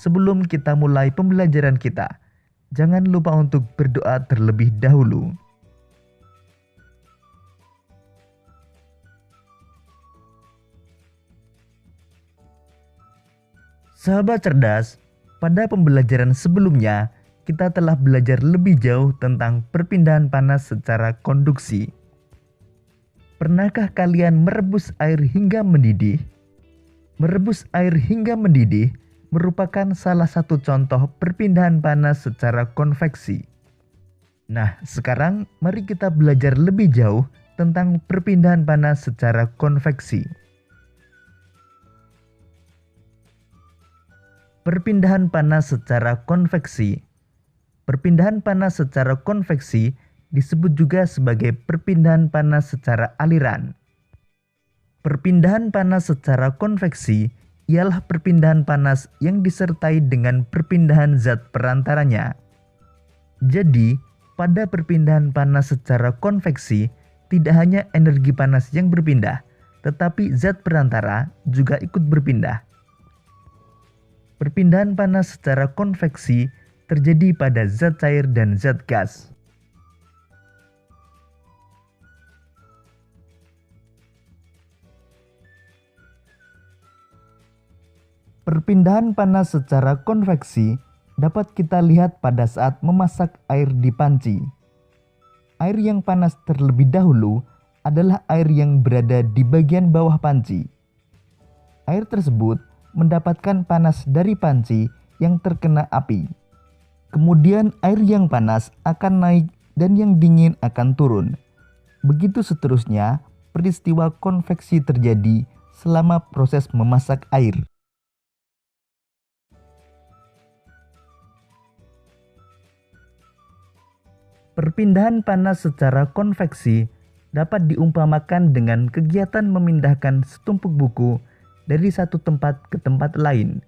Sebelum kita mulai pembelajaran kita, jangan lupa untuk berdoa terlebih dahulu. Sahabat cerdas, pada pembelajaran sebelumnya, kita telah belajar lebih jauh tentang perpindahan panas secara konduksi. Pernahkah kalian merebus air hingga mendidih? Merebus air hingga mendidih merupakan salah satu contoh perpindahan panas secara konveksi. Nah, sekarang mari kita belajar lebih jauh tentang perpindahan panas secara konveksi. Perpindahan panas secara konveksi. Perpindahan panas secara konveksi disebut juga sebagai perpindahan panas secara aliran. Perpindahan panas secara konveksi ialah perpindahan panas yang disertai dengan perpindahan zat perantaranya. Jadi, pada perpindahan panas secara konveksi, tidak hanya energi panas yang berpindah, tetapi zat perantara juga ikut berpindah. Perpindahan panas secara konveksi terjadi pada zat cair dan zat gas. Perpindahan panas secara konveksi dapat kita lihat pada saat memasak air di panci. Air yang panas terlebih dahulu adalah air yang berada di bagian bawah panci. Air tersebut mendapatkan panas dari panci yang terkena api. Kemudian air yang panas akan naik dan yang dingin akan turun. Begitu seterusnya, peristiwa konveksi terjadi selama proses memasak air. Perpindahan panas secara konveksi dapat diumpamakan dengan kegiatan memindahkan setumpuk buku dari satu tempat ke tempat lain.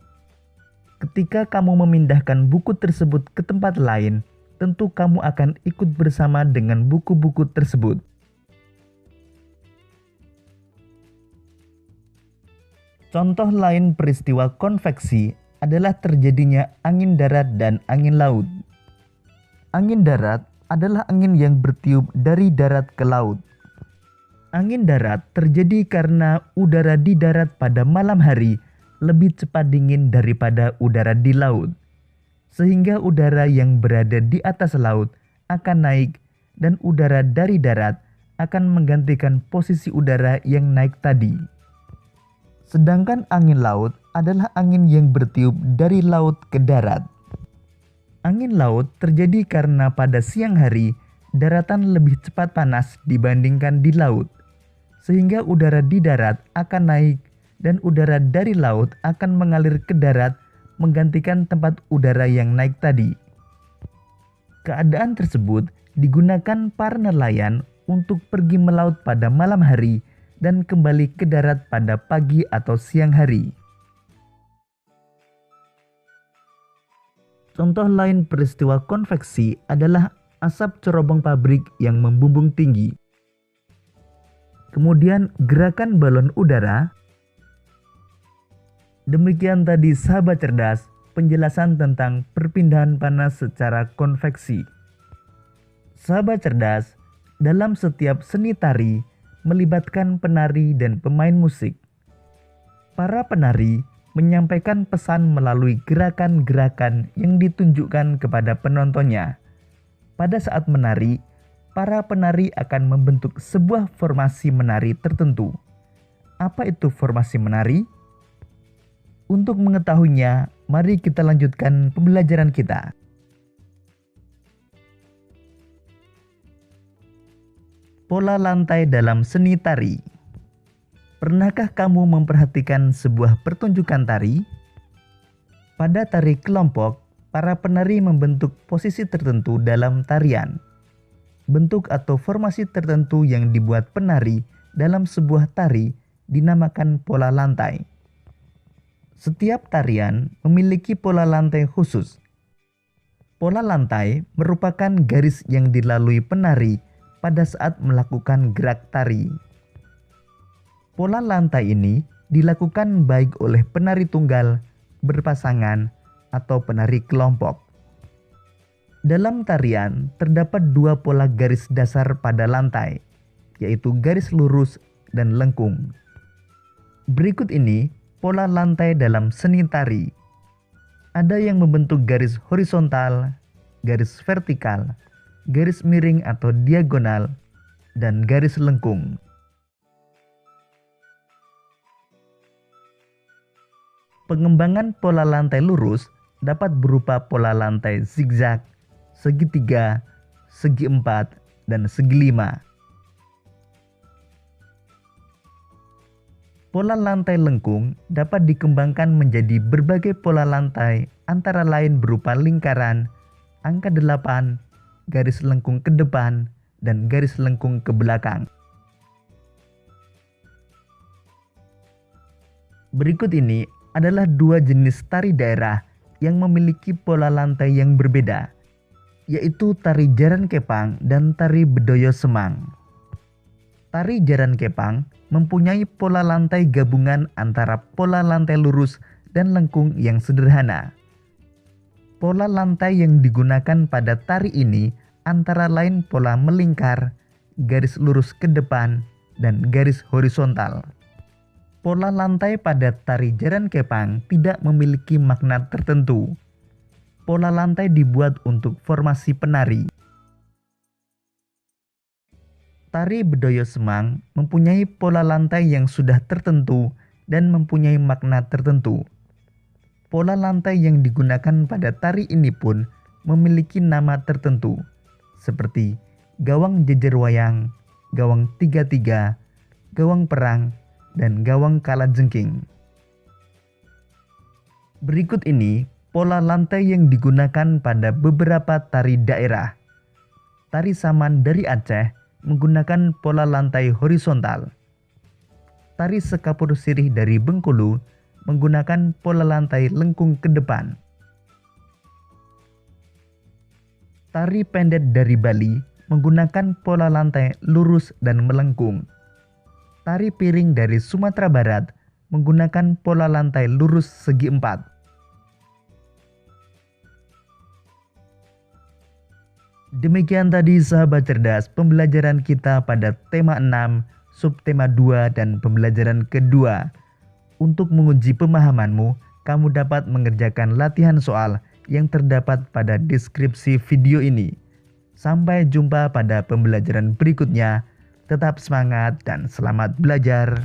Ketika kamu memindahkan buku tersebut ke tempat lain, tentu kamu akan ikut bersama dengan buku-buku tersebut. Contoh lain peristiwa konveksi adalah terjadinya angin darat dan angin laut. Angin darat adalah angin yang bertiup dari darat ke laut. Angin darat terjadi karena udara di darat pada malam hari lebih cepat dingin daripada udara di laut. Sehingga udara yang berada di atas laut akan naik dan udara dari darat akan menggantikan posisi udara yang naik tadi. Sedangkan angin laut adalah angin yang bertiup dari laut ke darat. Angin laut terjadi karena pada siang hari daratan lebih cepat panas dibandingkan di laut. Sehingga udara di darat akan naik dan udara dari laut akan mengalir ke darat menggantikan tempat udara yang naik tadi. Keadaan tersebut digunakan para nelayan untuk pergi melaut pada malam hari dan kembali ke darat pada pagi atau siang hari. Contoh lain peristiwa konveksi adalah asap cerobong pabrik yang membumbung tinggi. Kemudian gerakan balon udara. Demikian tadi sahabat cerdas, penjelasan tentang perpindahan panas secara konveksi. Sahabat cerdas, dalam setiap seni tari melibatkan penari dan pemain musik. Para penari menyampaikan pesan melalui gerakan-gerakan yang ditunjukkan kepada penontonnya. Pada saat menari, para penari akan membentuk sebuah formasi menari tertentu. Apa itu formasi menari? Untuk mengetahuinya, mari kita lanjutkan pembelajaran kita. Pola lantai dalam seni tari. Pernahkah kamu memperhatikan sebuah pertunjukan tari? Pada tari kelompok, para penari membentuk posisi tertentu dalam tarian. Bentuk atau formasi tertentu yang dibuat penari dalam sebuah tari dinamakan pola lantai. Setiap tarian memiliki pola lantai khusus. Pola lantai merupakan garis yang dilalui penari pada saat melakukan gerak tari. Pola lantai ini dilakukan baik oleh penari tunggal, berpasangan, atau penari kelompok. Dalam tarian terdapat dua pola garis dasar pada lantai, yaitu garis lurus dan lengkung. Berikut ini pola lantai dalam seni tari. Ada yang membentuk garis horizontal, garis vertikal, garis miring atau diagonal, dan garis lengkung. Pengembangan pola lantai lurus dapat berupa pola lantai zigzag, segitiga, segi empat, dan segi lima. Pola lantai lengkung dapat dikembangkan menjadi berbagai pola lantai antara lain berupa lingkaran, angka 8, garis lengkung ke depan, dan garis lengkung ke belakang. Berikut ini adalah dua jenis tari daerah yang memiliki pola lantai yang berbeda, yaitu tari jaran kepang dan tari bedoyo semang. Tari jaran kepang mempunyai pola lantai gabungan antara pola lantai lurus dan lengkung yang sederhana. Pola lantai yang digunakan pada tari ini antara lain pola melingkar, garis lurus ke depan, dan garis horizontal. Pola lantai pada tari jaran kepang tidak memiliki makna tertentu. Pola lantai dibuat untuk formasi penari. Tari bedoyo semang mempunyai pola lantai yang sudah tertentu dan mempunyai makna tertentu. Pola lantai yang digunakan pada tari ini pun memiliki nama tertentu, seperti gawang jejer wayang, gawang 3-3, gawang perang, dan gawang kalajengking. Berikut ini pola lantai yang digunakan pada beberapa tari daerah. Tari saman dari Aceh menggunakan pola lantai horizontal. Tari sekapur sirih dari Bengkulu menggunakan pola lantai lengkung ke depan. Tari pendet dari Bali menggunakan pola lantai lurus dan melengkung. Tari piring dari Sumatera Barat menggunakan pola lantai lurus segi empat. Demikian tadi sahabat cerdas pembelajaran kita pada tema 6, subtema 2 dan pembelajaran kedua. Untuk menguji pemahamanmu, kamu dapat mengerjakan latihan soal yang terdapat pada deskripsi video ini. Sampai jumpa pada pembelajaran berikutnya. Tetap semangat dan selamat belajar.